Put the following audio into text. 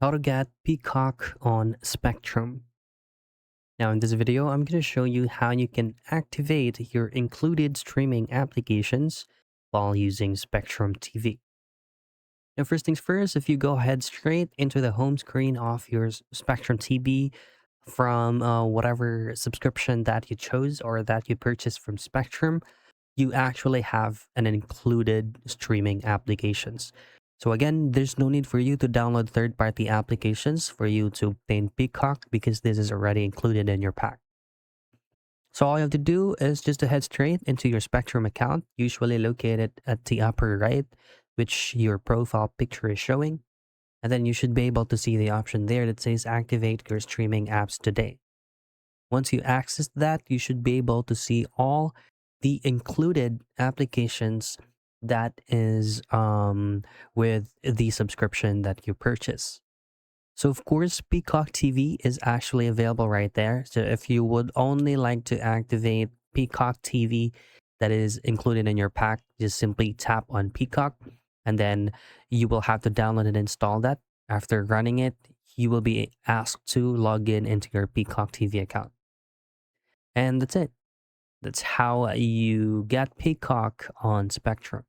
How to get Peacock on Spectrum. Now in this video, I'm going to show you how you can activate your included streaming applications while using Spectrum TV. Now first things first, if you go ahead straight into the home screen of your Spectrum TV from whatever subscription that you chose or that you purchased from Spectrum, you actually have an included streaming applications. So again, there's no need for you to download third-party applications for you to obtain Peacock because this is already included in your pack. So all you have to do is just to head straight into your Spectrum account, usually located at the upper right, which your profile picture is showing. And then you should be able to see the option there that says activate your streaming apps today. Once you access that, you should be able to see all the included applications that is with the subscription that you purchase. So of course, Peacock TV is actually available right there. So if you would only like to activate Peacock TV that is included in your pack, just simply tap on Peacock and then you will have to download and install that. After running it, you will be asked to log in into your Peacock TV account. And that's it. That's how you get Peacock on Spectrum.